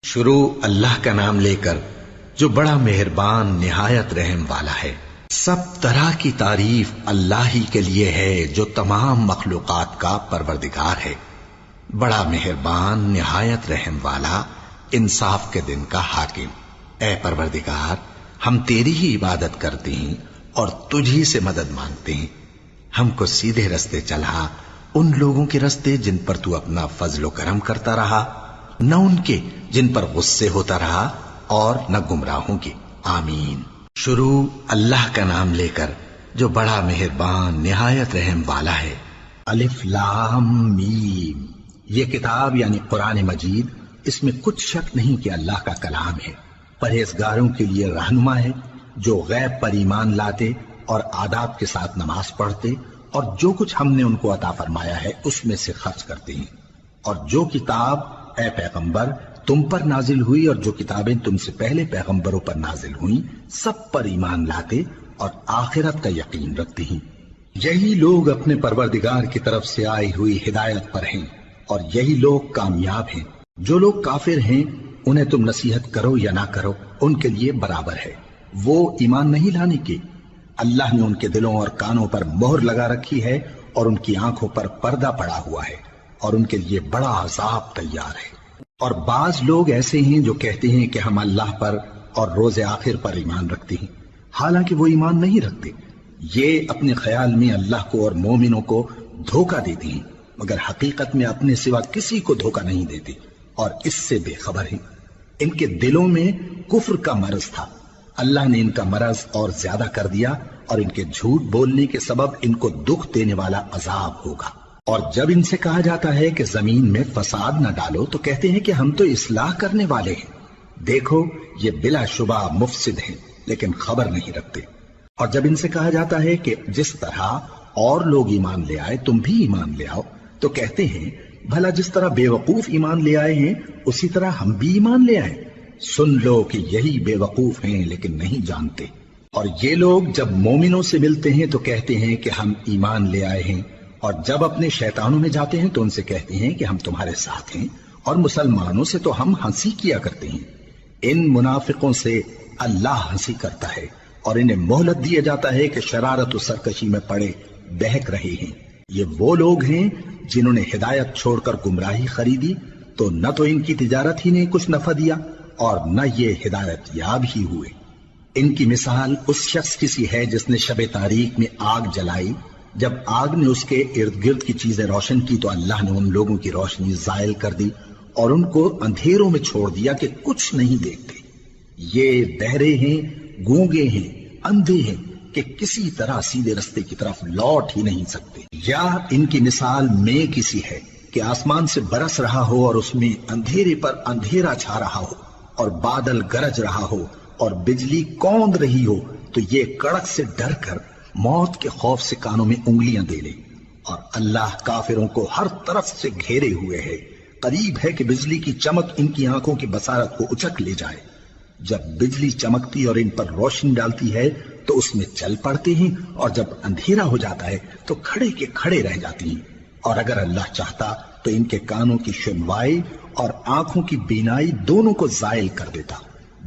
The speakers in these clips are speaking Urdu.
شروع اللہ کا نام لے کر جو بڑا مہربان نہایت رحم والا ہے۔ سب طرح کی تعریف اللہ ہی کے لیے ہے جو تمام مخلوقات کا پروردگار ہے، بڑا مہربان نہایت رحم والا، انصاف کے دن کا حاکم۔ اے پروردگار، ہم تیری ہی عبادت کرتے ہیں اور تجھی سے مدد مانگتے ہیں۔ ہم کو سیدھے رستے چلا، ان لوگوں کے رستے جن پر تو اپنا فضل و کرم کرتا رہا، نہ ان کے جن پر غصے ہوتا رہا اور نہ گمراہوں کے۔ آمین۔ شروع اللہ کا نام لے کر جو بڑا مہربان نہایت رحم والا ہے۔ الف لام میم۔ یہ کتاب یعنی قرآن مجید، اس میں کچھ شک نہیں کہ اللہ کا کلام ہے، پرہیزگاروں کے لیے رہنما ہے، جو غیب پر ایمان لاتے اور آداب کے ساتھ نماز پڑھتے اور جو کچھ ہم نے ان کو عطا فرمایا ہے اس میں سے خرچ کرتے ہیں، اور جو کتاب اے پیغمبر تم پر نازل ہوئی اور جو کتابیں تم سے پہلے پیغمبروں پر نازل ہوئیں سب پر ایمان لاتے اور آخرت کا یقین رکھتے ہیں۔ یہی لوگ اپنے پروردگار کی طرف سے آئی ہوئی ہدایت پر ہیں اور یہی لوگ کامیاب ہیں۔ جو لوگ کافر ہیں انہیں تم نصیحت کرو یا نہ کرو ان کے لیے برابر ہے، وہ ایمان نہیں لانے کے۔ اللہ نے ان کے دلوں اور کانوں پر مہر لگا رکھی ہے اور ان کی آنکھوں پر پردہ پڑا ہوا ہے اور ان کے لیے بڑا عذاب تیار ہے۔ اور بعض لوگ ایسے ہیں جو کہتے ہیں کہ ہم اللہ پر اور روز آخر پر ایمان رکھتے ہیں، حالانکہ وہ ایمان نہیں رکھتے۔ یہ اپنے خیال میں اللہ کو اور مومنوں کو دھوکہ دیتے ہیں، مگر حقیقت میں اپنے سوا کسی کو دھوکہ نہیں دیتے اور اس سے بے خبر ہیں۔ ان کے دلوں میں کفر کا مرض تھا، اللہ نے ان کا مرض اور زیادہ کر دیا اور ان کے جھوٹ بولنے کے سبب ان کو دکھ دینے والا عذاب ہوگا۔ اور جب ان سے کہا جاتا ہے کہ زمین میں فساد نہ ڈالو تو کہتے ہیں کہ ہم تو اصلاح کرنے والے ہیں۔ دیکھو یہ بلا شبہ مفسد ہیں لیکن خبر نہیں رکھتے۔ اور جب ان سے کہا جاتا ہے کہ جس طرح اور لوگ ایمان لے آئے تم بھی ایمان لے آؤ تو کہتے ہیں بھلا جس طرح بے وقوف ایمان لے آئے ہیں اسی طرح ہم بھی ایمان لے آئیں۔ سن لو کہ یہی بے وقوف ہیں لیکن نہیں جانتے۔ اور یہ لوگ جب مومنوں سے ملتے ہیں تو کہتے ہیں کہ ہم ایمان لے آئے ہیں، اور جب اپنے شیطانوں میں جاتے ہیں تو ان سے کہتے ہیں کہ ہم تمہارے ساتھ ہیں، اور مسلمانوں سے تو ہم ہنسی کیا کرتے ہیں۔ ان منافقوں سے اللہ ہنسی کرتا ہے اور انہیں مہلت دیا جاتا ہے کہ شرارت و سرکشی میں پڑے بہک رہے ہیں۔ یہ وہ لوگ ہیں جنہوں نے ہدایت چھوڑ کر گمراہی خریدی، تو نہ تو ان کی تجارت ہی نے کچھ نفع دیا اور نہ یہ ہدایت یاب ہی ہوئے۔ ان کی مثال اس شخص کی سی ہے جس نے شب تاریک میں آگ جلائی، جب آگ نے اس کے ارد گرد کی چیزیں روشن کی تو اللہ نے ان لوگوں کی روشنی زائل کر دی اور ان کو اندھیروں میں چھوڑ دیا کہ کچھ نہیں دیکھتے۔ یہ بہرے ہیں، گونگے ہیں، اندھے ہیں کہ کسی طرح سیدھے رستے کی طرف لوٹ ہی نہیں سکتے۔ یا ان کی مثال میں کسی ہے کہ آسمان سے برس رہا ہو اور اس میں اندھیرے پر اندھیرا چھا رہا ہو اور بادل گرج رہا ہو اور بجلی کوند رہی ہو تو یہ کڑک سے ڈر کر موت کے خوف سے کانوں میں انگلیاں دے لے۔ اور اللہ کافروں کو ہر طرف سے گھیرے ہوئے ہے، قریب ہے کہ بجلی کی چمک ان کی آنکھوں کی بصارت کو اچک لے جائے۔ جب بجلی چمکتی اور ان پر روشنی ڈالتی ہے تو اس میں چل پڑتے ہیں، اور جب اندھیرا ہو جاتا ہے تو کھڑے کے کھڑے رہ جاتی ہیں۔ اور اگر اللہ چاہتا تو ان کے کانوں کی سنوائی اور آنکھوں کی بینائی دونوں کو زائل کر دیتا۔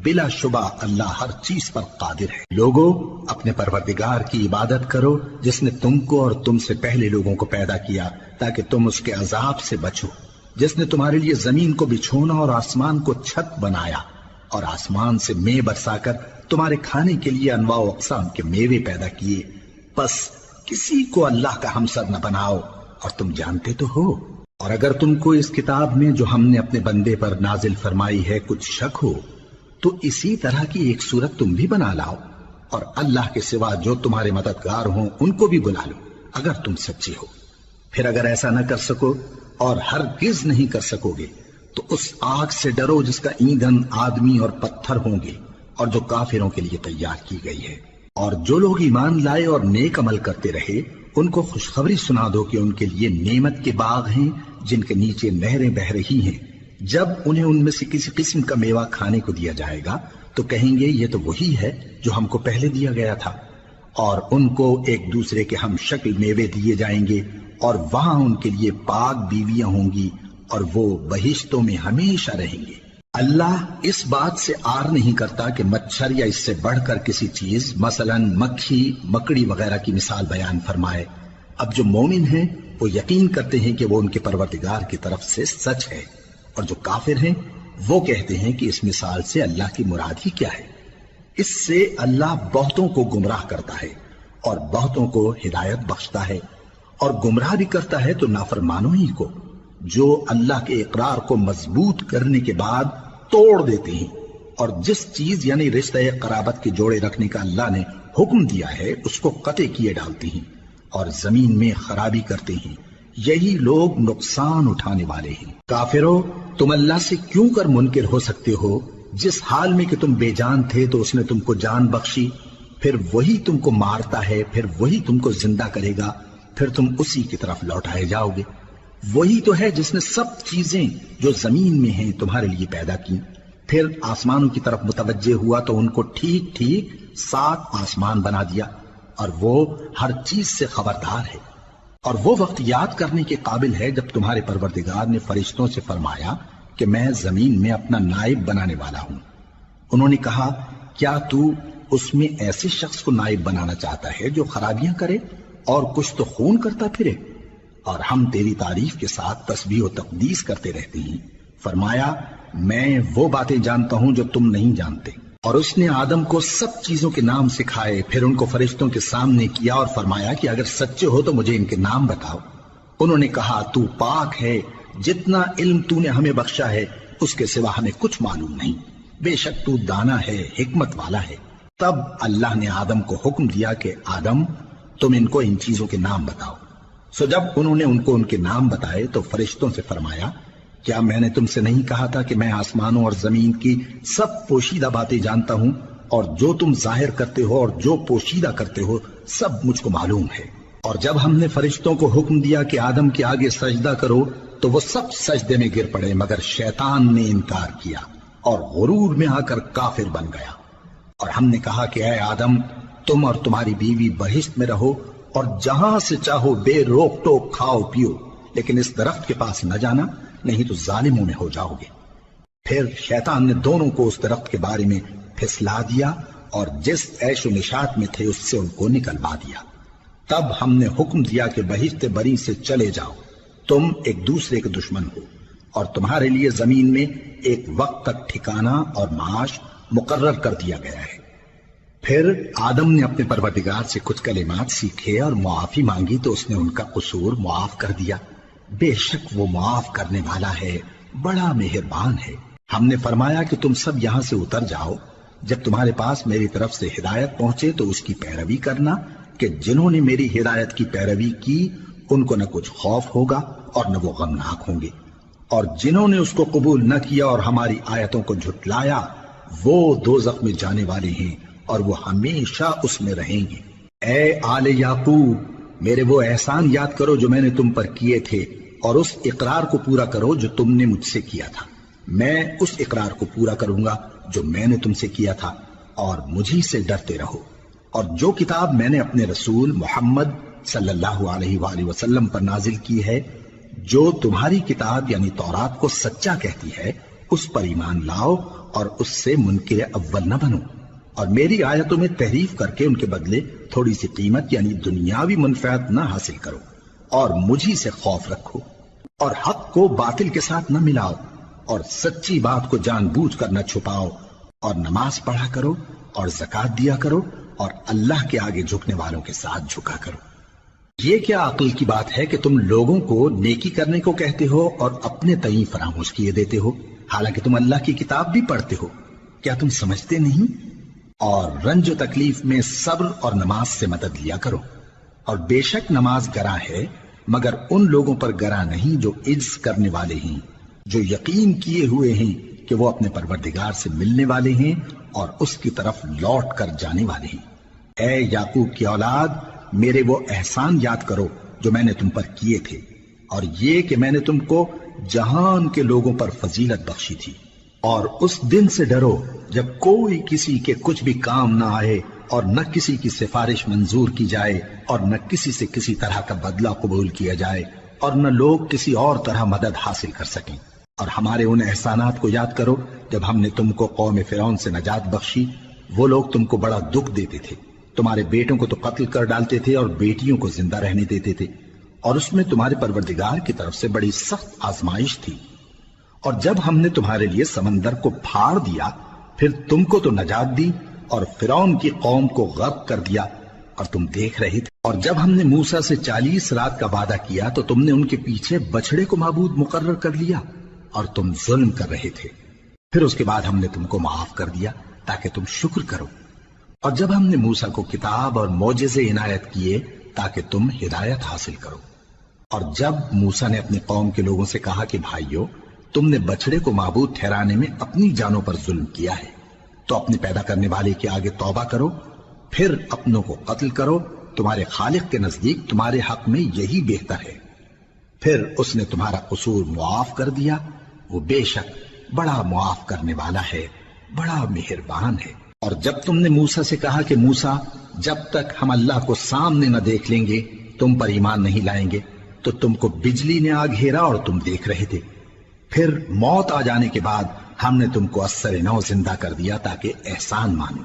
بلا شبہ اللہ ہر چیز پر قادر ہے۔ لوگو اپنے پروردگار کی عبادت کرو جس نے تم کو اور تم سے پہلے لوگوں کو پیدا کیا تاکہ تم اس کے عذاب سے بچو، جس نے تمہارے لیے زمین کو بچھونا اور آسمان کو چھت بنایا اور آسمان سے مے برسا کر تمہارے کھانے کے لیے انواع و اقسام کے میوے پیدا کیے۔ بس کسی کو اللہ کا ہمسر نہ بناؤ اور تم جانتے تو ہو۔ اور اگر تم کو اس کتاب میں جو ہم نے اپنے بندے پر نازل فرمائی ہے کچھ شک ہو تو اسی طرح کی ایک صورت تم بھی بنا لاؤ، اور اللہ کے سوا جو تمہارے مددگار ہوں ان کو بھی بلا لو اگر تم سچے ہو۔ پھر اگر ایسا نہ کر سکو اور ہرگز نہیں کر سکو گے تو اس آگ سے ڈرو جس کا ایندھن آدمی اور پتھر ہوں گے اور جو کافروں کے لیے تیار کی گئی ہے۔ اور جو لوگ ایمان لائے اور نیک عمل کرتے رہے ان کو خوشخبری سنا دو کہ ان کے لیے نعمت کے باغ ہیں جن کے نیچے نہریں بہہ رہی ہیں۔ جب انہیں ان میں سے کسی قسم کا میوہ کھانے کو دیا جائے گا تو کہیں گے یہ تو وہی ہے جو ہم کو پہلے دیا گیا تھا، اور ان کو ایک دوسرے کے ہم شکل میوے دیے جائیں گے اور وہاں ان کے لیے پاک بیویاں ہوں گی اور وہ بہشتوں میں ہمیشہ رہیں گے۔ اللہ اس بات سے آر نہیں کرتا کہ مچھر یا اس سے بڑھ کر کسی چیز مثلاً مکھی مکڑی وغیرہ کی مثال بیان فرمائے۔ اب جو مومن ہیں وہ یقین کرتے ہیں کہ وہ ان کے پروردگار کی طرف سے سچ ہے، اور جو کافر ہیں وہ کہتے ہیں کہ اس مثال سے اللہ کی مراد ہی کیا ہے۔ اس سے اللہ بہتوں کو گمراہ کرتا ہے اور بہتوں کو ہدایت بخشتا ہے، اور گمراہ بھی کرتا ہے تو نافرمانوں ہی کو، جو اللہ کے اقرار کو مضبوط کرنے کے بعد توڑ دیتے ہیں، اور جس چیز یعنی رشتہ قرابت کے جوڑے رکھنے کا اللہ نے حکم دیا ہے اس کو قطع کیے ڈالتے ہیں اور زمین میں خرابی کرتے ہیں۔ یہی لوگ نقصان اٹھانے والے ہیں۔ کافرو، تم اللہ سے کیوں کر منکر ہو سکتے ہو؟ جس حال میں کہ تم بے جان تھے تو اس نے تم کو جان بخشی، پھر وہی تم کو مارتا ہے، پھر وہی تم کو زندہ کرے گا، پھر تم اسی کی طرف لوٹائے جاؤ گے۔ وہی تو ہے جس نے سب چیزیں جو زمین میں ہیں تمہارے لیے پیدا کی، پھر آسمانوں کی طرف متوجہ ہوا تو ان کو ٹھیک ٹھیک 7 آسمان بنا دیا، اور وہ ہر چیز سے خبردار ہے۔ اور وہ وقت یاد کرنے کے قابل ہے جب تمہارے پروردگار نے فرشتوں سے فرمایا کہ میں زمین میں اپنا نائب بنانے والا ہوں۔ انہوں نے کہا، کیا تو اس میں ایسے شخص کو نائب بنانا چاہتا ہے جو خرابیاں کرے اور کچھ تو خون کرتا پھرے؟ اور ہم تیری تعریف کے ساتھ تسبیح و تقدیس کرتے رہتے ہیں۔ فرمایا، میں وہ باتیں جانتا ہوں جو تم نہیں جانتے۔ اور اس نے آدم کو سب چیزوں کے نام سکھائے، پھر ان کو فرشتوں کے سامنے کیا اور فرمایا کہ اگر سچے ہو تو مجھے ان کے نام بتاؤ۔ انہوں نے کہا، تو پاک ہے، جتنا علم تو نے ہمیں بخشا ہے اس کے سوا ہمیں کچھ معلوم نہیں، بے شک تو دانا ہے، حکمت والا ہے۔ تب اللہ نے آدم کو حکم دیا کہ آدم، تم ان کو ان چیزوں کے نام بتاؤ۔ سو جب انہوں نے ان کو ان کے نام بتائے تو فرشتوں سے فرمایا، کیا میں نے تم سے نہیں کہا تھا کہ میں آسمانوں اور زمین کی سب پوشیدہ باتیں جانتا ہوں، اور جو تم ظاہر کرتے ہو اور جو پوشیدہ کرتے ہو سب مجھ کو معلوم ہے۔ اور جب ہم نے فرشتوں کو حکم دیا کہ آدم کے آگے سجدہ کرو تو وہ سب سجدے میں گر پڑے مگر شیطان نے انکار کیا اور غرور میں آ کر کافر بن گیا۔ اور ہم نے کہا کہ اے آدم، تم اور تمہاری بیوی بہشت میں رہو اور جہاں سے چاہو بے روک ٹوک کھاؤ پیو، لیکن اس درخت کے پاس نہ جانا، نہیں تو ظالموں میں ہو جاؤ گے۔ پھر شیطان نے دونوں کو اس درخت کے بارے میں پھسلا دیا اور جس عیش و نشاط میں تھے اس سے ان کو نکلوا دیا۔ تب ہم نے حکم دیا کہ بہشت بری سے چلے جاؤ، تم ایک دوسرے کے دشمن ہو، اور تمہارے لیے زمین میں ایک وقت تک ٹھکانہ اور معاش مقرر کر دیا گیا ہے۔ پھر آدم نے اپنے پروردگار سے کچھ کلمات سیکھے اور معافی مانگی تو اس نے ان کا قصور معاف کر دیا۔ بے شک وہ معاف کرنے والا ہے، بڑا مہربان ہے۔ ہم نے فرمایا کہ تم سب یہاں سے اتر جاؤ، جب تمہارے پاس میری طرف سے ہدایت پہنچے تو اس کی پیروی کرنا، کہ جنہوں نے میری ہدایت کی پیروی کی ان کو نہ کچھ خوف ہوگا اور نہ وہ غمناک ہوں گے، اور جنہوں نے اس کو قبول نہ کیا اور ہماری آیتوں کو جھٹلایا وہ دوزخ میں جانے والے ہیں اور وہ ہمیشہ اس میں رہیں گے۔ اے آل یعقوب، میرے وہ احسان یاد کرو جو میں نے تم پر کیے تھے، اور اس اقرار کو پورا کرو جو تم نے مجھ سے کیا تھا۔ میں اس اقرار کو پورا کروں گا جو میں نے تم سے کیا تھا، اور مجھی سے ڈرتے رہو۔ اور جو کتاب میں نے اپنے رسول محمد صلی اللہ علیہ وآلہ وسلم پر نازل کی ہے، جو تمہاری کتاب یعنی تورات کو سچا کہتی ہے، اس پر ایمان لاؤ اور اس سے منکر اول نہ بنو، اور میری آیتوں میں تحریف کر کے ان کے بدلے تھوڑی سی قیمت یعنی دنیاوی منفعت نہ حاصل کرو، اور مجھی سے خوف رکھو، اور حق کو باطل کے ساتھ نہ ملاؤ، اور سچی بات کو جان بوجھ کر نہ چھپاؤ، اور نماز پڑھا کرو اور زکوٰۃ دیا کرو، اور اللہ کے آگے جھکنے والوں کے ساتھ جھکا کرو۔ یہ کیا عقل کی بات ہے کہ تم لوگوں کو نیکی کرنے کو کہتے ہو اور اپنے تئیں فراموش کیے دیتے ہو، حالانکہ تم اللہ کی کتاب بھی پڑھتے ہو؟ کیا تم سمجھتے نہیں؟ اور رنج و تکلیف میں صبر اور نماز سے مدد لیا کرو، اور بے شک نماز گراں ہے مگر ان لوگوں پر گراں نہیں جو عجز کرنے والے ہیں، جو یقین کیے ہوئے ہیں کہ وہ اپنے پروردگار سے ملنے والے ہیں اور اس کی طرف لوٹ کر جانے والے ہیں۔ اے یعقوب کی اولاد، میرے وہ احسان یاد کرو جو میں نے تم پر کیے تھے، اور یہ کہ میں نے تم کو جہان کے لوگوں پر فضیلت بخشی تھی۔ اور اس دن سے ڈرو جب کوئی کسی کے کچھ بھی کام نہ آئے، اور نہ کسی کی سفارش منظور کی جائے، اور نہ کسی سے کسی طرح کا بدلہ قبول کیا جائے، اور نہ لوگ کسی اور طرح مدد حاصل کر سکیں۔ اور ہمارے ان احسانات کو یاد کرو جب ہم نے تم کو قوم فرعون سے نجات بخشی۔ وہ لوگ تم کو بڑا دکھ دیتے تھے، تمہارے بیٹوں کو تو قتل کر ڈالتے تھے اور بیٹیوں کو زندہ رہنے دیتے تھے، اور اس میں تمہارے پروردگار کی طرف سے بڑی سخت آزمائش تھی۔ اور جب ہم نے تمہارے لیے سمندر کو پھاڑ دیا، پھر تم کو تو نجات دی اور فرعون کی قوم کو غرق کر دیا، اور تم دیکھ رہے تھے۔ اور جب ہم نے موسیٰ سے 40 رات کا وعدہ کیا تو تم نے ان کے پیچھے بچڑے کو معبود مقرر کر لیا اور تم ظلم کر رہے تھے۔ پھر اس کے بعد ہم نے تم کو معاف کر دیا تاکہ تم شکر کرو۔ اور جب ہم نے موسیٰ کو کتاب اور معجزے عنایت کیے تاکہ تم ہدایت حاصل کرو۔ اور جب موسیٰ نے اپنی قوم کے لوگوں سے کہا کہ بھائیو، تم نے بچڑے کو معبود ٹھہرانے میں اپنی جانوں پر ظلم کیا ہے، تو اپنے پیدا کرنے والے کے آگے توبہ کرو، پھر اپنوں کو قتل کرو، تمہارے خالق کے نزدیک تمہارے حق میں یہی بہتر ہے۔ پھر اس نے تمہارا قصور معاف کر دیا، وہ بے شک بڑا معاف کرنے والا ہے، بڑا مہربان ہے۔ اور جب تم نے موسیٰ سے کہا کہ موسیٰ، جب تک ہم اللہ کو سامنے نہ دیکھ لیں گے تم پر ایمان نہیں لائیں گے، تو تم کو بجلی نے آ گھیرا اور تم دیکھ رہے تھے۔ پھر موت آ جانے کے بعد ہم نے تم کو اثر نو زندہ کر دیا تاکہ احسان مانو۔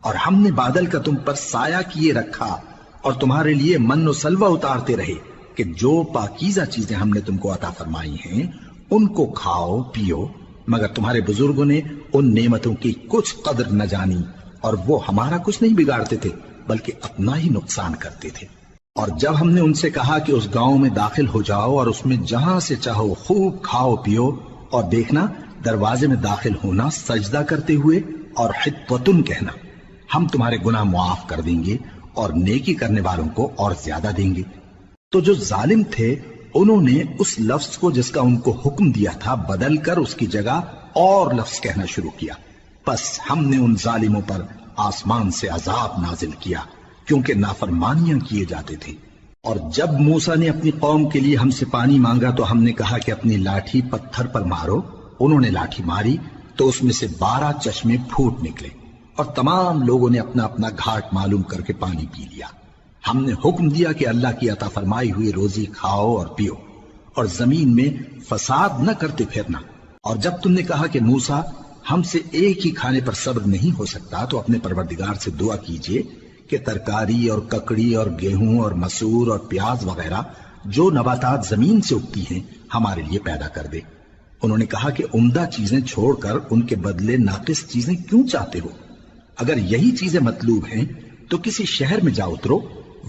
اور ہم نے بادل کا تم پر سایہ کیے رکھا اور تمہارے لیے من و سلوہ اتارتے رہے کہ جو پاکیزہ چیزیں ہم نے تم کو عطا فرمائی ہیں ان کو کھاؤ پیو، مگر تمہارے بزرگوں نے ان نعمتوں کی کچھ قدر نہ جانی، اور وہ ہمارا کچھ نہیں بگاڑتے تھے بلکہ اپنا ہی نقصان کرتے تھے۔ اور جب ہم نے ان سے کہا کہ اس گاؤں میں داخل ہو جاؤ اور اس میں جہاں سے چاہو خوب کھاؤ پیو، اور دیکھنا دروازے میں داخل ہونا سجدہ کرتے ہوئے اور حطوتن کہنا، ہم تمہارے گناہ معاف کر دیں گے اور نیکی کرنے والوں کو اور زیادہ دیں گے۔ تو جو ظالم تھے انہوں نے اس لفظ کو جس کا ان کو حکم دیا تھا بدل کر اس کی جگہ اور لفظ کہنا شروع کیا، پس ہم نے ان ظالموں پر آسمان سے عذاب نازل کیا کیونکہ نافرمانیاں کیے جاتے تھے۔ اور جب موسیٰ نے اپنی قوم کے لیے ہم سے پانی مانگا تو ہم نے کہا کہ اپنی لاٹھی پتھر پر مارو۔ انہوں نے لاٹھی ماری تو اس میں سے 12 چشمے پھوٹ نکلے، اور تمام لوگوں نے اپنا اپنا گھاٹ معلوم کر کے پانی پی لیا۔ ہم نے حکم دیا کہ اللہ کی عطا فرمائی ہوئی روزی کھاؤ اور پیو، اور زمین میں فساد نہ کرتے پھرنا۔ اور جب تم نے کہا کہ موسیٰ، ہم سے ایک ہی کھانے پر صبر نہیں ہو سکتا، تو اپنے پروردگار سے دعا کیجئے کہ ترکاری اور ککڑی اور گیہوں اور مسور اور پیاز وغیرہ جو نباتات زمین سے اگتی ہیں ہمارے لیے پیدا کر دے۔ انہوں نے کہا کہ عمدہ چیزیں چھوڑ کر ان کے بدلے ناقص چیزیں کیوں چاہتے ہو؟ اگر یہی چیزیں مطلوب ہیں تو کسی شہر میں جا اترو،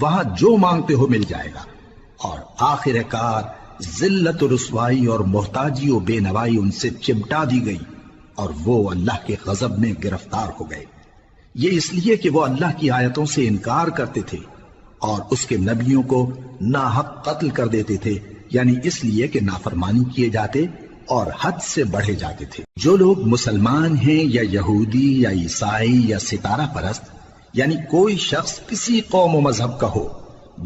وہاں جو مانگتے ہو مل جائے گا۔ اور آخر کار ذلت و رسوائی اور محتاجی و بے نوائی ان سے چمٹا دی گئی، اور وہ اللہ کے غضب میں گرفتار ہو گئے۔ یہ اس لیے کہ وہ اللہ کی آیتوں سے انکار کرتے تھے اور اس کے نبیوں کو ناحق قتل کر دیتے تھے، یعنی اس لیے کہ نافرمانی کیے جاتے اور حد سے بڑھے جاتے تھے۔ جو لوگ مسلمان ہیں یا یہودی یا عیسائی یا ستارہ پرست، یعنی کوئی شخص کسی قوم و مذہب کا ہو،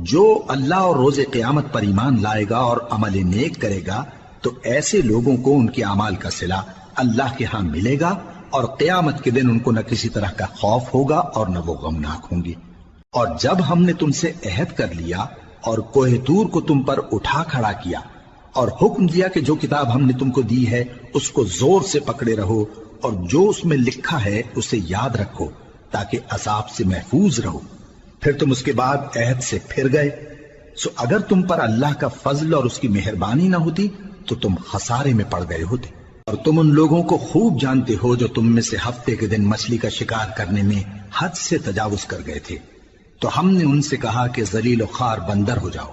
جو اللہ اور روز قیامت پر ایمان لائے گا اور عمل نیک کرے گا، تو ایسے لوگوں کو ان کے اعمال کا صلہ اللہ کے ہاں ملے گا، اور قیامت کے دن ان کو نہ کسی طرح کا خوف ہوگا اور نہ وہ غمناک ہوں گے۔ اور جب ہم نے تم سے عہد کر لیا اور کوہ طور کو تم پر اٹھا کھڑا کیا اور حکم دیا کہ جو کتاب ہم نے تم کو دی ہے اس کو زور سے پکڑے رہو، اور جو اس میں لکھا ہے اسے یاد رکھو تاکہ عذاب سے محفوظ رہو، پھر تم اس کے بعد عہد سے پھر گئے، سو اگر تم پر اللہ کا فضل اور اس کی مہربانی نہ ہوتی تو تم خسارے میں پڑ گئے ہوتے۔ اور تم ان لوگوں کو خوب جانتے ہو جو تم میں سے ہفتے کے دن مچھلی کا شکار کرنے میں حد سے تجاوز کر گئے تھے، تو ہم نے ان سے کہا کہ ذلیل و خوار بندر ہو جاؤ،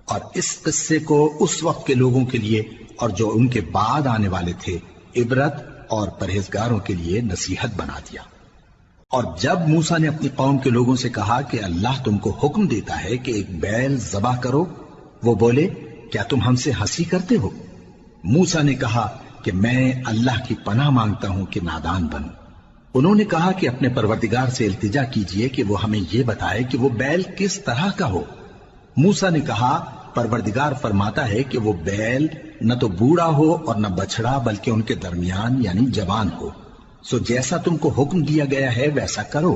اور اس قصے کو اس وقت کے لوگوں کے لیے اور جو ان کے بعد آنے والے تھے عبرت اور پرہیزگاروں کے لیے نصیحت بنا دیا۔ اور جب موسیٰ نے اپنی قوم کے لوگوں سے کہا کہ اللہ تم کو حکم دیتا ہے کہ ایک بیل ذبح کرو، وہ بولے کیا تم ہم سے ہنسی کرتے ہو؟ موسیٰ نے کہا کہ میں اللہ کی پناہ مانگتا ہوں کہ نادان بنوں۔ انہوں نے کہا کہ اپنے پروردگار سے التجا کیجئے کہ وہ ہمیں یہ بتائے کہ وہ بیل کس طرح کا ہو۔ موسیٰ نے کہا پروردگار فرماتا ہے کہ وہ بیل نہ تو بوڑھا ہو اور نہ بچڑا بلکہ ان کے درمیان یعنی جوان ہو، سو جیسا تم کو حکم دیا گیا ہے ویسا کرو۔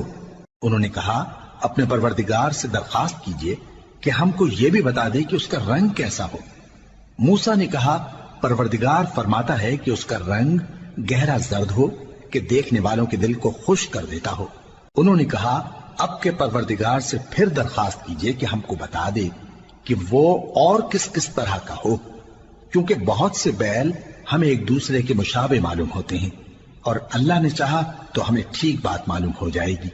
انہوں نے کہا اپنے پروردگار سے درخواست کیجئے کہ ہم کو یہ بھی بتا دے کہ اس کا رنگ کیسا ہو۔ موسیٰ نے کہا پروردگار فرماتا ہے کہ اس کا رنگ گہرا زرد ہو کہ دیکھنے والوں کے دل کو خوش کر دیتا ہو۔ انہوں نے کہا اب کے پروردگار سے پھر درخواست کیجئے کہ ہم کو بتا دے کہ وہ اور کس کس طرح کا ہو، کیونکہ بہت سے بیل ہمیں ایک دوسرے کے مشابہ معلوم ہوتے ہیں، اور اللہ نے چاہا تو ہمیں ٹھیک بات معلوم ہو جائے گی۔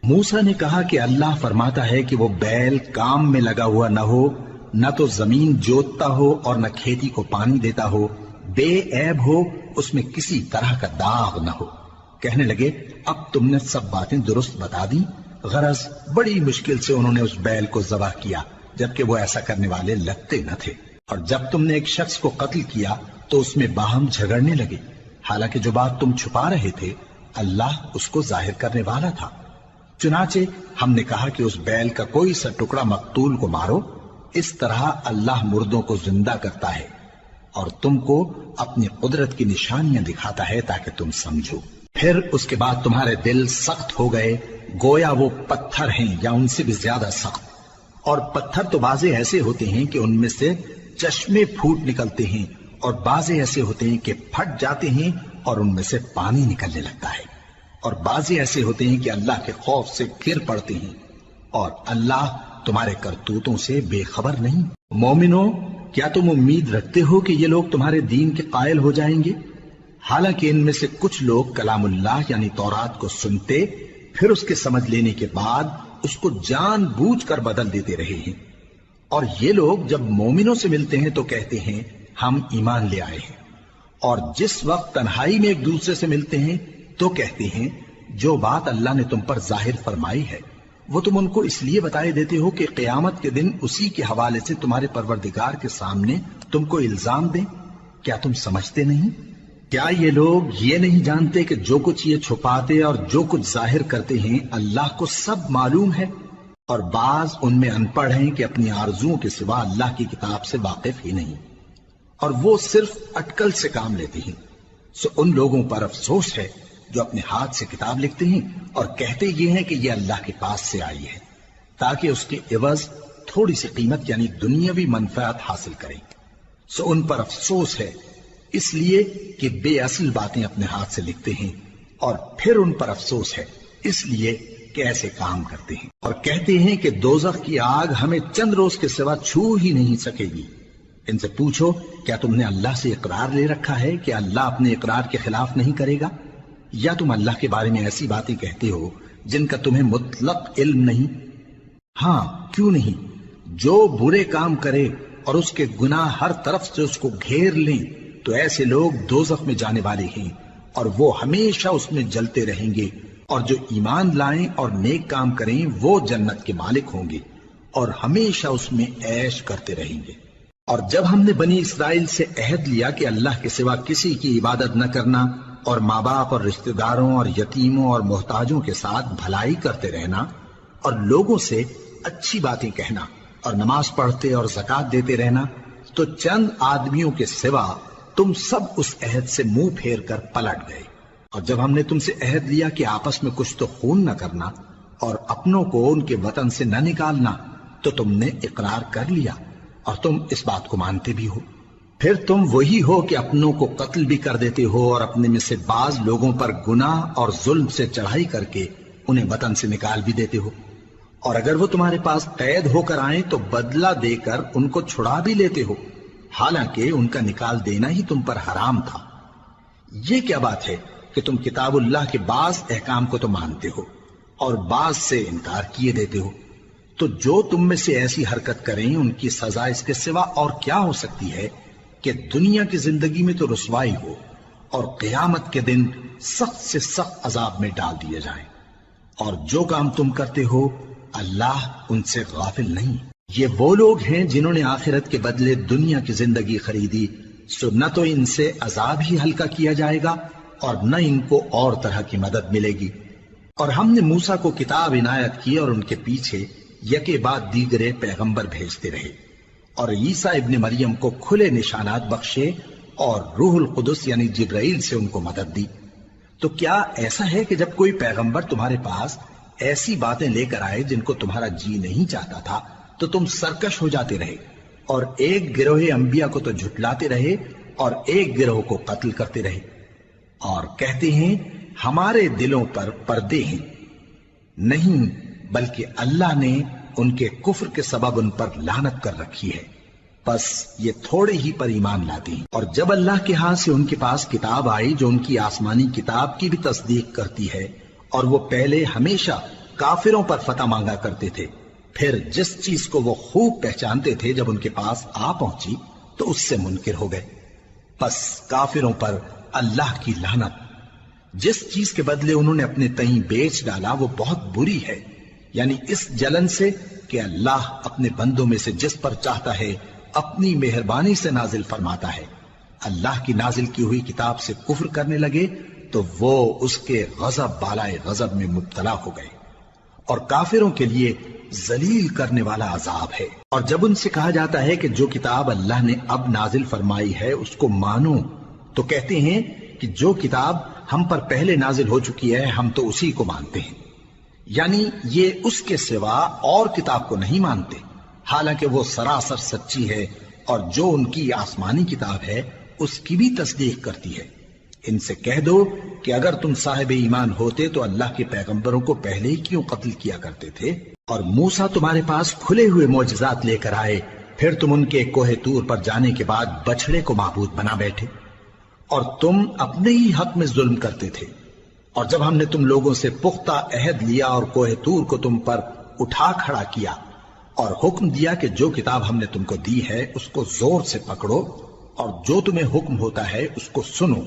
موسیٰ نے کہا کہ اللہ فرماتا ہے کہ وہ بیل کام میں لگا ہوا نہ ہو، نہ تو زمین جوتتا ہو اور نہ کھیتی کو پانی دیتا ہو، بے عیب ہو، اس میں کسی طرح کا داغ نہ ہو۔ کہنے لگے اب تم نے سب باتیں درست بتا دی۔ غرض بڑی مشکل سے انہوں نے اس بیل کو ذبح کیا، جبکہ وہ ایسا کرنے والے لگتے نہ تھے۔ اور جب تم نے ایک شخص کو قتل کیا تو اس میں باہم جھگڑنے لگے، حالانکہ جو بات تم چھپا رہے تھے اللہ اس کو ظاہر کرنے والا تھا۔ چنانچہ ہم نے کہا کہ اس بیل کا کوئی سا ٹکڑا مقتول کو مارو، اس طرح اللہ مردوں کو زندہ کرتا ہے اور تم کو اپنی قدرت کی نشانیاں دکھاتا ہے تاکہ تم سمجھو۔ پھر اس کے بعد تمہارے دل سخت ہو گئے، گویا وہ پتھر ہیں یا ان سے بھی زیادہ سخت۔ اور پتھر تو بعضے ایسے ہوتے ہیں کہ ان میں سے چشمے پھوٹ نکلتے ہیں، اور بعضے ایسے ہوتے ہیں کہ پھٹ جاتے ہیں اور ان میں سے پانی نکلنے لگتا ہے، اور بعضے ایسے ہوتے ہیں کہ اللہ کے خوف سے گر پڑتے ہیں، اور اللہ تمہارے کرتوتوں سے بے خبر نہیں۔ مومنو، کیا تم امید رکھتے ہو کہ یہ لوگ تمہارے دین کے قائل ہو جائیں گے؟ حالانکہ ان میں سے کچھ لوگ کلام اللہ یعنی تورات کو سنتے، پھر اس کے سمجھ لینے کے بعد اس کو جان بوجھ کر بدل دیتے رہے ہیں، اور یہ لوگ جب مومنوں سے ملتے ہیں تو کہتے ہیں ہم ایمان لے آئے ہیں، اور جس وقت تنہائی میں ایک دوسرے سے ملتے ہیں تو کہتے ہیں جو بات اللہ نے تم پر ظاہر فرمائی ہے وہ تم ان کو اس لیے بتائے دیتے ہو کہ قیامت کے دن اسی کے حوالے سے تمہارے پروردگار کے سامنے تم کو الزام دیں۔ کیا تم سمجھتے نہیں؟ کیا یہ لوگ یہ نہیں جانتے کہ جو کچھ یہ چھپاتے اور جو کچھ ظاہر کرتے ہیں اللہ کو سب معلوم ہے؟ اور بعض ان میں ان پڑھ ہیں کہ اپنی آرزوؤں کے سوا اللہ کی کتاب سے واقف ہی نہیں، اور وہ صرف اٹکل سے کام لیتے ہیں۔ سو ان لوگوں پر افسوس ہے جو اپنے ہاتھ سے کتاب لکھتے ہیں اور کہتے یہ ہیں کہ یہ اللہ کے پاس سے آئی ہے، تاکہ اس کے عوض تھوڑی سی قیمت یعنی دنیاوی منفعت حاصل کریں۔ سو ان پر افسوس ہے اس لیے کہ بے اصل باتیں اپنے ہاتھ سے لکھتے ہیں، اور پھر ان پر افسوس ہے اس لیے کہ ایسے کام کرتے ہیں، اور کہتے ہیں کہ دوزخ کی آگ ہمیں چند روز کے سوا چھو ہی نہیں سکے گی۔ ان سے پوچھو کیا تم نے اللہ سے اقرار لے رکھا ہے کہ اللہ اپنے اقرار کے خلاف نہیں کرے گا؟ یا تم اللہ کے بارے میں ایسی باتیں کہتے ہو جن کا تمہیں مطلق علم نہیں؟ ہاں کیوں نہیں، جو برے کام کرے اور اس کے گناہ ہر طرف سے اس کو گھیر لیں تو ایسے لوگ دوزخ میں جانے والے ہیں، اور وہ ہمیشہ اس میں جلتے رہیں گے، اور جو ایمان لائیں اور نیک کام کریں وہ جنت کے مالک ہوں گے اور ہمیشہ اس میں عیش کرتے رہیں گے۔ اور جب ہم نے بنی اسرائیل سے عہد لیا کہ اللہ کے سوا کسی کی عبادت نہ کرنا، اور ماں باپ اور رشتہ داروں اور یتیموں اور محتاجوں کے ساتھ بھلائی کرتے رہنا، اور لوگوں سے اچھی باتیں کہنا، اور نماز پڑھتے اور زکوٰۃ دیتے رہنا، تو چند آدمیوں کے سوا تم سب اس عہد سے منہ پھیر کر پلٹ گئے۔ اور جب ہم نے تم سے عہد لیا کہ آپس میں کچھ تو خون نہ کرنا اور اپنوں کو ان کے وطن سے نہ نکالنا، تو تم نے اقرار کر لیا اور تم اس بات کو مانتے بھی ہو۔ پھر تم وہی ہو کہ اپنوں کو قتل بھی کر دیتے ہو اور اپنے میں سے بعض لوگوں پر گناہ اور ظلم سے چڑھائی کر کے انہیں وطن سے نکال بھی دیتے ہو، اور اگر وہ تمہارے پاس قید ہو کر آئیں تو بدلہ دے کر ان کو چھڑا بھی لیتے ہو، حالانکہ ان کا نکال دینا ہی تم پر حرام تھا۔ یہ کیا بات ہے کہ تم کتاب اللہ کے بعض احکام کو تو مانتے ہو اور بعض سے انکار کیے دیتے ہو؟ تو جو تم میں سے ایسی حرکت کریں ان کی سزا اس کے سوا اور کیا ہو سکتی ہے کہ دنیا کی زندگی میں تو رسوائی ہو اور قیامت کے دن سخت سے سخت عذاب میں ڈال دیے جائیں۔ اور جو کام تم کرتے ہو اللہ ان سے غافل نہیں۔ یہ وہ لوگ ہیں جنہوں نے آخرت کے بدلے دنیا کی زندگی خریدی، سو نہ تو ان سے عذاب ہی ہلکا کیا جائے گا اور نہ ان کو اور طرح کی مدد ملے گی۔ اور ہم نے موسیٰ کو کتاب عنایت کی اور ان کے پیچھے یکے بعد دیگرے پیغمبر بھیجتے رہے، اور عیسیٰ ابن مریم کو کھلے نشانات بخشے اور روح القدس یعنی جبرائیل سے ان کو مدد دی۔ تو کیا ایسا ہے کہ جب کوئی پیغمبر تمہارے پاس ایسی باتیں لے کر آئے جن کو تمہارا جی نہیں چاہتا تھا تو تم سرکش ہو جاتے رہے، اور ایک گروہ انبیاء کو تو جھٹلاتے رہے اور ایک گروہ کو قتل کرتے رہے، اور کہتے ہیں ہمارے دلوں پر پردے ہیں، نہیں بلکہ اللہ نے ان کے کفر کے سبب ان پر لعنت کر رکھی ہے، بس یہ تھوڑے ہی پر ایمان لاتے ہیں۔ اور جب اللہ کے ہاں سے ان کے پاس کتاب آئی جو ان کی آسمانی کتاب کی بھی تصدیق کرتی ہے، اور وہ پہلے ہمیشہ کافروں پر فتح مانگا کرتے تھے، پھر جس چیز کو وہ خوب پہچانتے تھے جب ان کے پاس آ پہنچی تو اس سے منکر ہو گئے، بس کافروں پر اللہ کی لعنت۔ جس چیز کے بدلے انہوں نے اپنے تئیں بیچ ڈالا وہ بہت بری ہے، یعنی اس جلن سے کہ اللہ اپنے بندوں میں سے جس پر چاہتا ہے اپنی مہربانی سے نازل فرماتا ہے۔ اللہ کی نازل کی ہوئی کتاب سے کفر کرنے لگے تو وہ اس کے غضب بالائے غضب میں مبتلا ہو گئے، اور کافروں کے لیے ذلیل کرنے والا عذاب ہے۔ اور جب ان سے کہا جاتا ہے کہ جو کتاب اللہ نے اب نازل فرمائی ہے اس کو مانو، تو کہتے ہیں کہ جو کتاب ہم پر پہلے نازل ہو چکی ہے ہم تو اسی کو مانتے ہیں، یعنی یہ اس کے سوا اور کتاب کو نہیں مانتے، حالانکہ وہ سراسر سچی ہے، اور جو ان کی آسمانی کتاب ہے اس کی بھی تصدیق کرتی ہے۔ ان سے کہہ دو کہ اگر تم صاحب ایمان ہوتے تو اللہ کے پیغمبروں کو پہلے ہی کیوں قتل کیا کرتے تھے؟ اور موسیٰ تمہارے پاس کھلے ہوئے معجزات لے کر آئے، پھر تم ان کے کوہ طور پر جانے کے بعد بچڑے کو معبود بنا بیٹھے، اور تم اپنے ہی حق میں ظلم کرتے تھے۔ اور جب ہم نے تم لوگوں سے پختہ عہد لیا اور کوہ طور کو تم پر اٹھا کھڑا کیا، اور حکم دیا کہ جو کتاب ہم نے تم کو دی ہے اس کو زور سے پکڑو، اور جو تمہیں حکم ہوتا ہے اس کو سنو،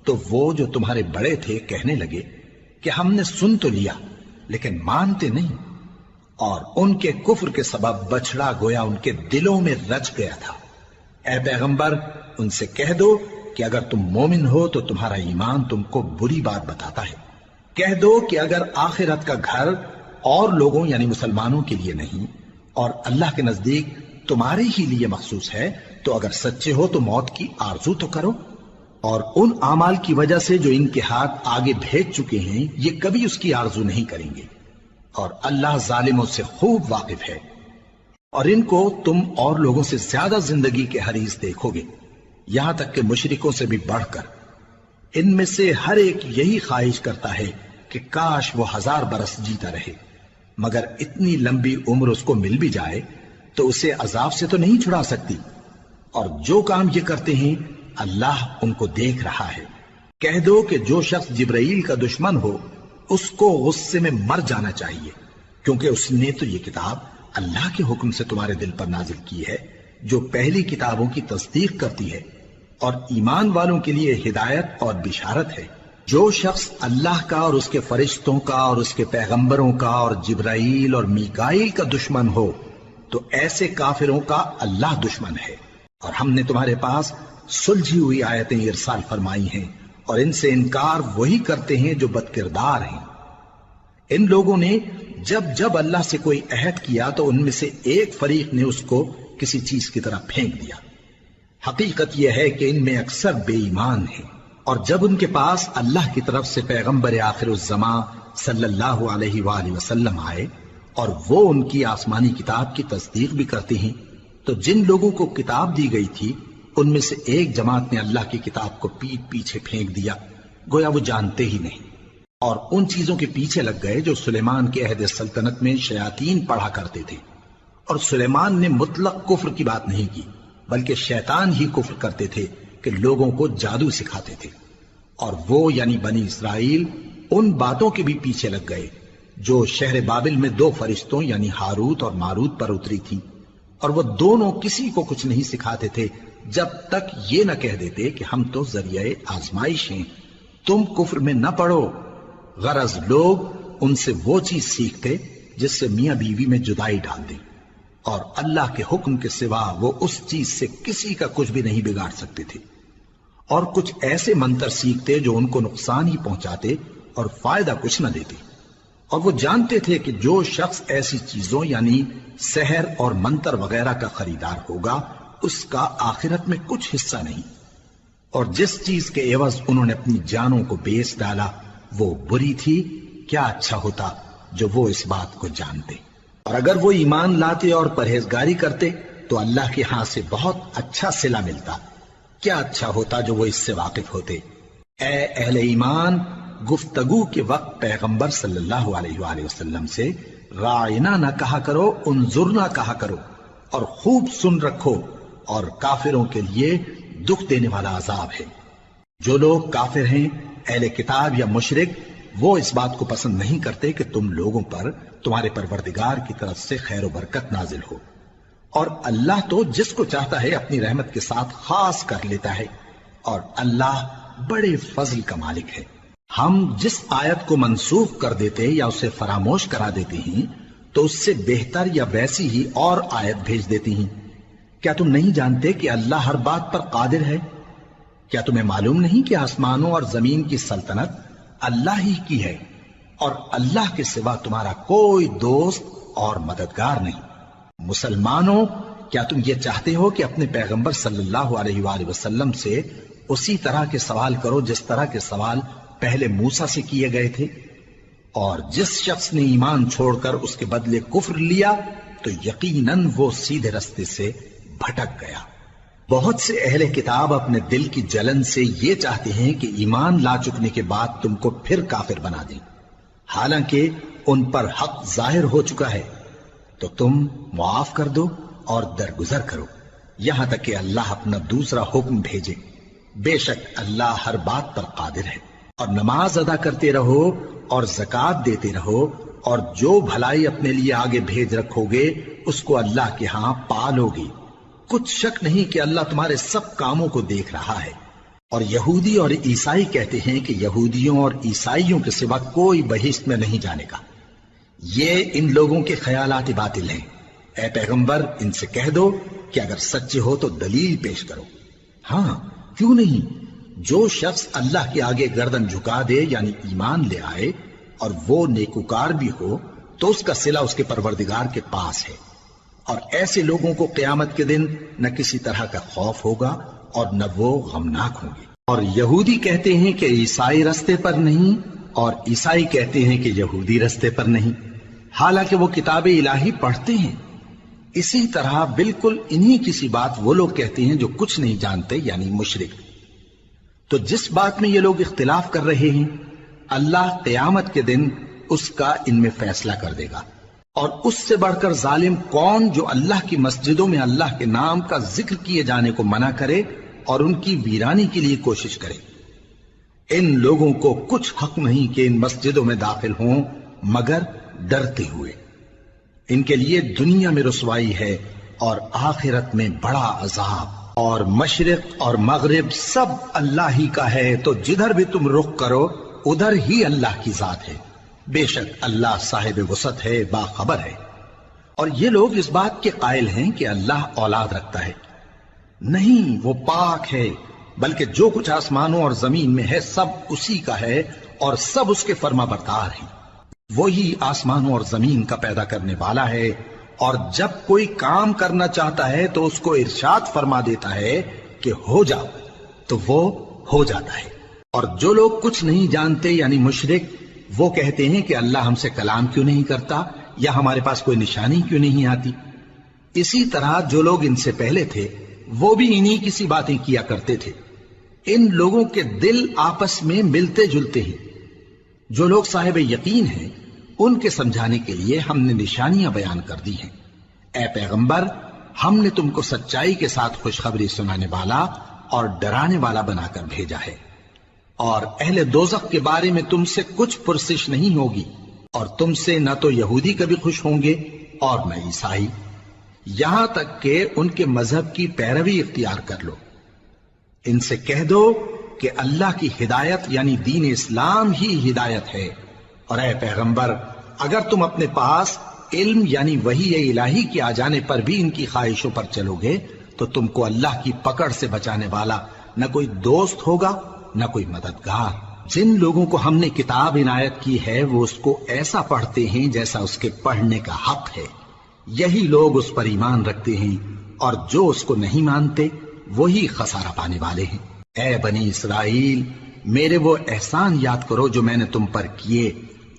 تو وہ جو تمہارے بڑے تھے کہنے لگے کہ ہم نے سن تو لیا لیکن مانتے نہیں، اور ان کے کفر کے سبب بچڑا گویا ان کے دلوں میں رچ گیا تھا۔ اے پیغمبر ان سے کہہ دو کہ اگر تم مومن ہو تو تمہارا ایمان تم کو بری بات بتاتا ہے۔ کہہ دو کہ اگر آخرت کا گھر اور لوگوں یعنی مسلمانوں کے لیے نہیں اور اللہ کے نزدیک تمہارے ہی لیے مخصوص ہے تو اگر سچے ہو تو موت کی آرزو تو کرو، اور ان اعمال کی وجہ سے جو ان کے ہاتھ آگے بھیج چکے ہیں یہ کبھی اس کی آرزو نہیں کریں گے، اور اللہ ظالموں سے خوب واقف ہے۔ اور ان کو تم اور لوگوں سے زیادہ زندگی کے حریص دیکھو گے، یہاں تک کہ مشرکوں سے بھی بڑھ کر۔ ان میں سے ہر ایک یہی خواہش کرتا ہے کہ کاش وہ 1000 برس جیتا رہے، مگر اتنی لمبی عمر اس کو مل بھی جائے تو اسے عذاب سے تو نہیں چھڑا سکتی، اور جو کام یہ کرتے ہیں اللہ ان کو دیکھ رہا ہے۔ کہہ دو کہ جو شخص جبرائیل کا دشمن ہو اس کو غصے میں مر جانا چاہیے، کیونکہ اس نے تو یہ کتاب اللہ کے حکم سے تمہارے دل پر نازل کی ہے جو پہلی کتابوں کی تصدیق کرتی ہے، اور ایمان والوں کے لیے ہدایت اور بشارت ہے۔ جو شخص اللہ کا اور اس کے فرشتوں کا اور اس کے پیغمبروں کا اور جبرائیل اور میکائیل کا دشمن ہو تو ایسے کافروں کا اللہ دشمن ہے۔ اور ہم نے تمہارے پاس سلجھی ہوئی آیتیں ارسال فرمائی ہیں، اور ان سے انکار وہی کرتے ہیں جو بد کردار ہیں۔ ان لوگوں نے جب جب اللہ سے کوئی عہد کیا تو ان میں سے ایک فریق نے اس کو کسی چیز کی طرح پھینک دیا۔ حقیقت یہ ہے کہ ان میں اکثر بے ایمان ہیں، اور جب ان کے پاس اللہ کی طرف سے پیغمبر آخر الزمان صلی اللہ علیہ وآلہ وسلم آئے اور وہ ان کی آسمانی کتاب کی تصدیق بھی کرتے ہیں، تو جن لوگوں کو کتاب دی گئی تھی ان میں سے ایک جماعت نے اللہ کی کتاب کو پیٹ پیچھے پھینک دیا، گویا وہ جانتے ہی نہیں، اور ان چیزوں کے پیچھے لگ گئے جو سلیمان کے عہد سلطنت میں شیاطین پڑھا کرتے تھے۔ اور سلیمان نے مطلق کفر کی بات نہیں کی، بلکہ شیطان ہی کفر کرتے تھے کہ لوگوں کو جادو سکھاتے تھے، اور وہ یعنی بنی اسرائیل ان باتوں کے بھی پیچھے لگ گئے جو شہر بابل میں 2 فرشتوں یعنی ہاروت اور ماروت پر اتری تھی، اور وہ دونوں کسی کو کچھ نہیں سکھاتے تھے جب تک یہ نہ کہہ دیتے کہ ہم تو ذریعہ آزمائش ہیں، تم کفر میں نہ پڑو۔ غرض لوگ ان سے وہ چیز سیکھتے جس سے میاں بیوی میں جدائی ڈال دیں، اور اللہ کے حکم کے سوا وہ اس چیز سے کسی کا کچھ بھی نہیں بگاڑ سکتے تھے، اور کچھ ایسے منتر سیکھتے جو ان کو نقصان ہی پہنچاتے اور فائدہ کچھ نہ دیتے۔ اور وہ جانتے تھے کہ جو شخص ایسی چیزوں یعنی سحر اور منتر وغیرہ کا خریدار ہوگا اس کا آخرت میں کچھ حصہ نہیں، اور جس چیز کے عوض انہوں نے اپنی جانوں کو بیچ ڈالا وہ بری تھی، کیا اچھا ہوتا جو وہ اس بات کو جانتے۔ اور اگر وہ ایمان لاتے اور پرہیزگاری کرتے تو اللہ کے ہاں سے بہت اچھا صلہ ملتا، کیا اچھا ہوتا جو وہ اس سے واقف ہوتے۔ اے اہل ایمان، گفتگو کے وقت پیغمبر صلی اللہ علیہ وآلہ وسلم سے رائنا نہ کہا کرو، انظرنا کہا کرو، اور خوب سن رکھو، اور کافروں کے لیے دکھ دینے والا عذاب ہے۔ جو لوگ کافر ہیں، اہل کتاب یا مشرک، وہ اس بات کو پسند نہیں کرتے کہ تم لوگوں پر تمہارے پروردگار کی طرف سے خیر و برکت نازل ہو، اور اللہ تو جس کو چاہتا ہے اپنی رحمت کے ساتھ خاص کر لیتا ہے، اور اللہ بڑے فضل کا مالک ہے۔ ہم جس آیت کو منسوخ کر دیتے یا اسے فراموش کرا دیتے ہیں تو اس سے بہتر یا ویسی ہی اور آیت بھیج دیتی ہیں۔ کیا تم نہیں جانتے کہ اللہ ہر بات پر قادر ہے؟ کیا تمہیں معلوم نہیں کہ آسمانوں اور زمین کی سلطنت اللہ ہی کی ہے، اور اللہ کے سوا تمہارا کوئی دوست اور مددگار نہیں؟ مسلمانوں، کیا تم یہ چاہتے ہو کہ اپنے پیغمبر صلی اللہ علیہ وآلہ وسلم سے اسی طرح کے سوال کرو جس طرح کے سوال پہلے موسیٰ سے کیے گئے تھے؟ اور جس شخص نے ایمان چھوڑ کر اس کے بدلے کفر لیا تو یقیناً وہ سیدھے رستے سے بھٹک گیا۔ بہت سے اہل کتاب اپنے دل کی جلن سے یہ چاہتے ہیں کہ ایمان لا چکنے کے بعد تم کو پھر کافر بنا دیں، حالانکہ ان پر حق ظاہر ہو چکا ہے۔ تو تم معاف کر دو اور درگزر کرو یہاں تک کہ اللہ اپنا دوسرا حکم بھیجے۔ بے شک اللہ ہر بات پر قادر ہے۔ اور نماز ادا کرتے رہو اور زکوٰۃ دیتے رہو، اور جو بھلائی اپنے لیے آگے بھیج رکھو گے اس کو اللہ کے ہاں پالو گے۔ کچھ شک نہیں کہ اللہ تمہارے سب کاموں کو دیکھ رہا ہے۔ اور یہودی اور عیسائی کہتے ہیں کہ یہودیوں اور عیسائیوں کے سوا کوئی بہشت میں نہیں جانے کا۔ یہ ان لوگوں کے خیالات باطل ہیں۔ اے پیغمبر، ان سے کہہ دو کہ اگر سچے ہو تو دلیل پیش کرو۔ ہاں، کیوں نہیں؟ جو شخص اللہ کے آگے گردن جھکا دے، یعنی ایمان لے آئے، اور وہ نیکوکار بھی ہو، تو اس کا صلہ اس کے پروردگار کے پاس ہے۔ اور ایسے لوگوں کو قیامت کے دن نہ کسی طرح کا خوف ہوگا اور نہ وہ غمناک ہوں گے۔ اور یہودی کہتے ہیں کہ عیسائی رستے پر نہیں، اور عیسائی کہتے ہیں کہ یہودی رستے پر نہیں، حالانکہ وہ کتاب الہی پڑھتے ہیں۔ اسی طرح بالکل انہی کسی بات وہ لوگ کہتے ہیں جو کچھ نہیں جانتے، یعنی مشرک۔ تو جس بات میں یہ لوگ اختلاف کر رہے ہیں، اللہ قیامت کے دن اس کا ان میں فیصلہ کر دے گا۔ اور اس سے بڑھ کر ظالم کون جو اللہ کی مسجدوں میں اللہ کے نام کا ذکر کیے جانے کو منع کرے اور ان کی ویرانی کے لیے کوشش کرے۔ ان لوگوں کو کچھ حق نہیں کہ ان مسجدوں میں داخل ہوں مگر ڈرتے ہوئے۔ ان کے لیے دنیا میں رسوائی ہے اور آخرت میں بڑا عذاب۔ اور مشرق اور مغرب سب اللہ ہی کا ہے، تو جدھر بھی تم رخ کرو ادھر ہی اللہ کی ذات ہے۔ بے شک اللہ صاحب وسعت ہے، باخبر ہے۔ اور یہ لوگ اس بات کے قائل ہیں کہ اللہ اولاد رکھتا ہے۔ نہیں، وہ پاک ہے، بلکہ جو کچھ آسمانوں اور زمین میں ہے سب اسی کا ہے، اور سب اس کے فرما بردار ہیں۔ وہی آسمانوں اور زمین کا پیدا کرنے والا ہے، اور جب کوئی کام کرنا چاہتا ہے تو اس کو ارشاد فرما دیتا ہے کہ ہو جاؤ، تو وہ ہو جاتا ہے۔ اور جو لوگ کچھ نہیں جانتے یعنی مشرک، وہ کہتے ہیں کہ اللہ ہم سے کلام کیوں نہیں کرتا، یا ہمارے پاس کوئی نشانی کیوں نہیں آتی۔ اسی طرح جو لوگ ان سے پہلے تھے وہ بھی انہی کسی باتیں کیا کرتے تھے۔ ان لوگوں کے دل آپس میں ملتے جلتے ہیں۔ جو لوگ صاحب یقین ہیں ان کے سمجھانے کے لیے ہم نے نشانیاں بیان کر دی ہیں۔ اے پیغمبر، ہم نے تم کو سچائی کے ساتھ خوشخبری سنانے والا اور ڈرانے والا بنا کر بھیجا ہے۔ اور اہل دوزخ کے بارے میں تم سے کچھ پرسش نہیں ہوگی، اور تم سے نہ تو یہودی کبھی خوش ہوں گے اور نہ عیسائی، یہاں تک کہ ان کے مذہب کی پیروی اختیار کر لو۔ ان سے کہہ دو کہ اللہ کی ہدایت یعنی دین اسلام ہی ہدایت ہے۔ اور اے پیغمبر، اگر تم اپنے پاس علم یعنی وحی الہی کے آ جانے پر بھی ان کی خواہشوں پر چلو گے تو تم کو اللہ کی پکڑ سے بچانے والا نہ کوئی دوست ہوگا نہ کوئی مددگار۔ جن لوگوں کو ہم نے کتاب عنایت کی ہے وہ اس کو ایسا پڑھتے ہیں جیسا اس کے پڑھنے کا حق ہے، یہی لوگ اس پر ایمان رکھتے ہیں، اور جو اس کو نہیں مانتے وہی خسارہ پانے والے ہیں۔ اے بنی اسرائیل، میرے وہ احسان یاد کرو جو میں نے تم پر کیے،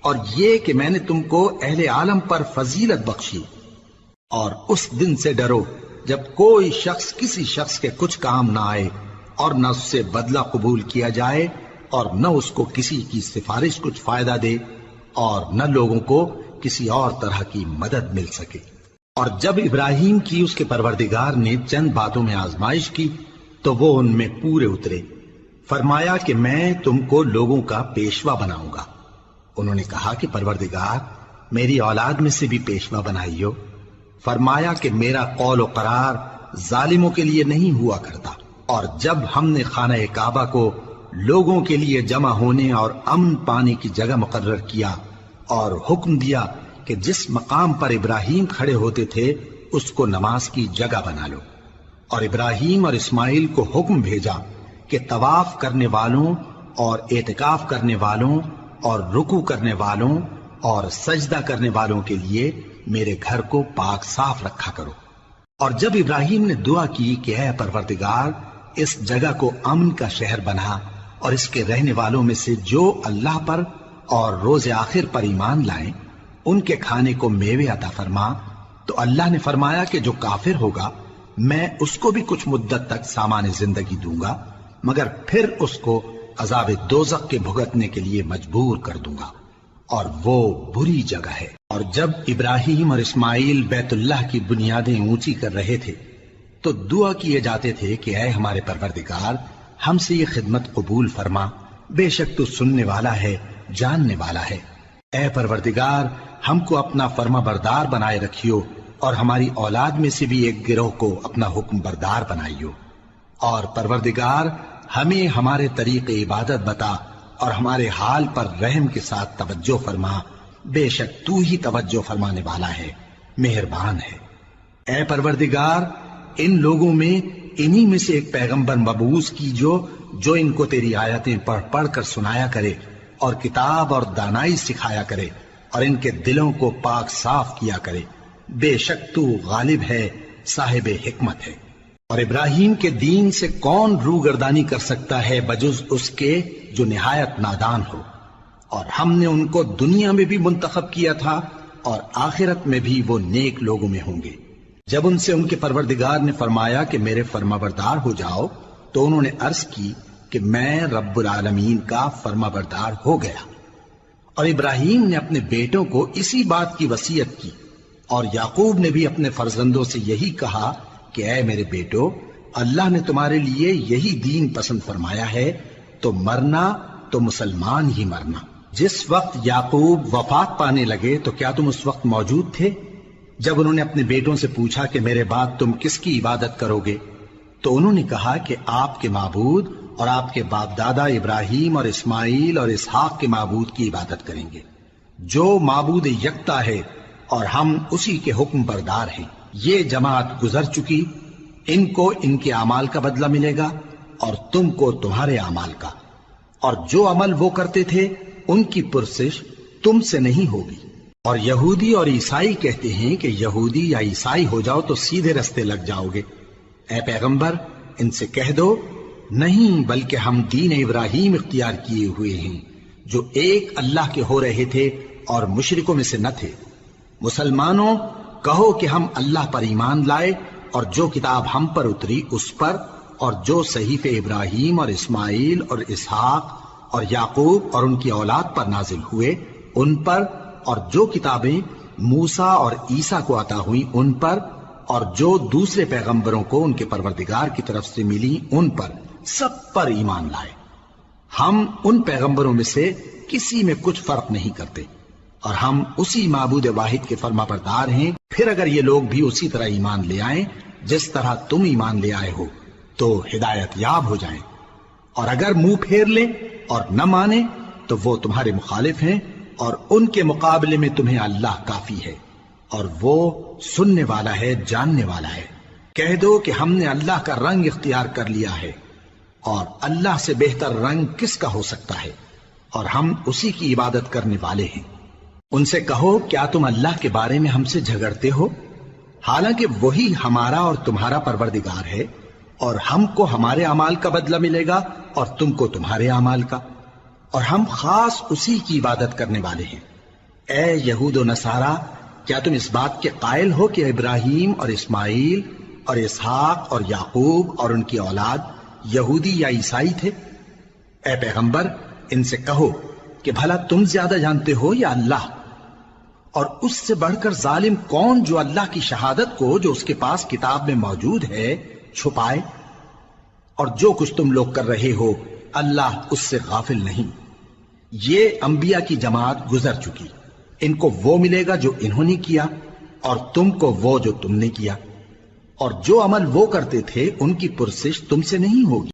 اور یہ کہ میں نے تم کو اہل عالم پر فضیلت بخشی۔ اور اس دن سے ڈرو جب کوئی شخص کسی شخص کے کچھ کام نہ آئے، اور نہ اس سے بدلہ قبول کیا جائے اور نہ اس کو کسی کی سفارش کچھ فائدہ دے اور نہ لوگوں کو کسی اور طرح کی مدد مل سکے۔ اور جب ابراہیم کی اس کے پروردگار نے چند باتوں میں آزمائش کی تو وہ ان میں پورے اترے۔ فرمایا کہ میں تم کو لوگوں کا پیشوا بناؤں گا۔ انہوں نے کہا کہ پروردگار میری اولاد میں سے بھی پیشوا بنائیو۔ فرمایا کہ میرا قول و قرار ظالموں کے لیے نہیں ہوا کرتا۔ اور جب ہم نے خانہ کعبہ کو لوگوں کے لیے جمع ہونے اور امن پانے کی جگہ مقرر کیا اور حکم دیا کہ جس مقام پر ابراہیم کھڑے ہوتے تھے اس کو نماز کی جگہ بنا لو، اور ابراہیم اور اسماعیل کو حکم بھیجا کہ طواف کرنے والوں اور اعتکاف کرنے والوں اور رکوع کرنے والوں اور سجدہ کرنے والوں کے لیے میرے گھر کو پاک صاف رکھا کرو۔ اور جب ابراہیم نے دعا کی کہ اے پروردگار اس جگہ کو امن کا شہر بنا اور اس کے رہنے والوں میں سے جو اللہ پر اور روز آخر پر ایمان لائیں ان کے کھانے کو میوے عطا فرما، تو اللہ نے فرمایا کہ جو کافر ہوگا میں اس کو بھی کچھ مدت تک سامان زندگی دوں گا، مگر پھر اس کو عذاب دوزخ کے بھگتنے کے لیے مجبور کر دوں گا، اور وہ بری جگہ ہے۔ اور جب ابراہیم اور اسماعیل بیت اللہ کی بنیادیں اونچی کر رہے تھے تو دعا کیے جاتے تھے کہ اے ہمارے پروردگار ہم سے یہ خدمت قبول فرما، بے شک تو سننے والا ہے، جاننے والا ہے۔ اے پروردگار ہم کو اپنا فرما بردار بنائے رکھیو اور ہماری اولاد میں سے بھی ایک گروہ کو اپنا حکم بردار بنائیو، اور پروردگار ہمیں ہمارے طریق عبادت بتا اور ہمارے حال پر رحم کے ساتھ توجہ فرما، بے شک تو ہی توجہ فرمانے والا ہے، مہربان ہے۔ اے پروردگار ان لوگوں میں انہی میں سے ایک پیغمبر مبعوث کیجو جو ان کو تیری آیتیں پڑھ پڑھ کر سنایا کرے اور کتاب اور دانائی سکھایا کرے اور ان کے دلوں کو پاک صاف کیا کرے، بے شک تو غالب ہے، صاحب حکمت ہے۔ اور ابراہیم کے دین سے کون روگردانی کر سکتا ہے بجز اس کے جو نہایت نادان ہو، اور ہم نے ان کو دنیا میں بھی منتخب کیا تھا اور آخرت میں بھی وہ نیک لوگوں میں ہوں گے۔ جب ان سے ان کے پروردگار نے فرمایا کہ میرے فرما بردار ہو جاؤ تو انہوں نے عرض کی کہ میں رب العالمین کا فرما بردار ہو گیا۔ اور ابراہیم نے اپنے بیٹوں کو اسی بات کی وصیت کی، اور یعقوب نے بھی اپنے فرزندوں سے یہی کہا کہ اے میرے بیٹو اللہ نے تمہارے لیے یہی دین پسند فرمایا ہے، تو مرنا تو مسلمان ہی مرنا۔ جس وقت یعقوب وفات پانے لگے تو کیا تم اس وقت موجود تھے جب انہوں نے اپنے بیٹوں سے پوچھا کہ میرے بعد تم کس کی عبادت کرو گے؟ تو انہوں نے کہا کہ آپ کے معبود اور آپ کے باپ دادا ابراہیم اور اسماعیل اور اسحاق کے معبود کی عبادت کریں گے، جو معبود یکتا ہے اور ہم اسی کے حکم بردار ہیں۔ یہ جماعت گزر چکی، ان کو ان کے اعمال کا بدلہ ملے گا اور تم کو تمہارے اعمال کا، اور جو عمل وہ کرتے تھے ان کی پرسش تم سے نہیں ہوگی۔ اور یہودی اور عیسائی کہتے ہیں کہ یہودی یا عیسائی ہو جاؤ تو سیدھے رستے لگ جاؤ گے۔ اے پیغمبر ان سے کہہ دو نہیں، بلکہ ہم دین ابراہیم اختیار کیے ہوئے ہیں جو ایک اللہ کے ہو رہے تھے اور مشرکوں میں سے نہ تھے۔ مسلمانوں کہو کہ ہم اللہ پر ایمان لائے اور جو کتاب ہم پر اتری اس پر، اور جو صحیفے ابراہیم اور اسماعیل اور اسحاق اور یعقوب اور ان کی اولاد پر نازل ہوئے ان پر، اور جو کتابیں موسیٰ اور عیسیٰ کو عطا ہوئیں ان پر، اور جو دوسرے پیغمبروں کو ان کے پروردگار کی طرف سے ملی ان پر، سب پر ایمان لائے۔ ہم ان پیغمبروں میں سے کسی میں کچھ فرق نہیں کرتے، اور ہم اسی معبود واحد کے فرما بردار ہیں۔ پھر اگر یہ لوگ بھی اسی طرح ایمان لے آئیں جس طرح تم ایمان لے آئے ہو تو ہدایت یاب ہو جائیں، اور اگر منہ پھیر لیں اور نہ مانیں تو وہ تمہارے مخالف ہیں، اور ان کے مقابلے میں تمہیں اللہ کافی ہے، اور وہ سننے والا ہے، جاننے والا ہے۔ کہہ دو کہ ہم نے اللہ کا رنگ اختیار کر لیا ہے، اور اللہ سے بہتر رنگ کس کا ہو سکتا ہے، اور ہم اسی کی عبادت کرنے والے ہیں۔ ان سے کہو کیا تم اللہ کے بارے میں ہم سے جھگڑتے ہو، حالانکہ وہی ہمارا اور تمہارا پروردگار ہے، اور ہم کو ہمارے اعمال کا بدلہ ملے گا اور تم کو تمہارے اعمال کا، اور ہم خاص اسی کی عبادت کرنے والے ہیں۔ اے یہود و نصارا کیا تم اس بات کے قائل ہو کہ ابراہیم اور اسماعیل اور اسحاق اور یعقوب اور ان کی اولاد یہودی یا عیسائی تھے؟ اے پیغمبر ان سے کہو کہ بھلا تم زیادہ جانتے ہو یا اللہ؟ اور اس سے بڑھ کر ظالم کون جو اللہ کی شہادت کو جو اس کے پاس کتاب میں موجود ہے چھپائے؟ اور جو کچھ تم لوگ کر رہے ہو اللہ اس سے غافل نہیں۔ یہ انبیاء کی جماعت گزر چکی، ان کو وہ ملے گا جو انہوں نے کیا اور تم کو وہ جو تم نے کیا، اور جو عمل وہ کرتے تھے ان کی پرسش تم سے نہیں ہوگی۔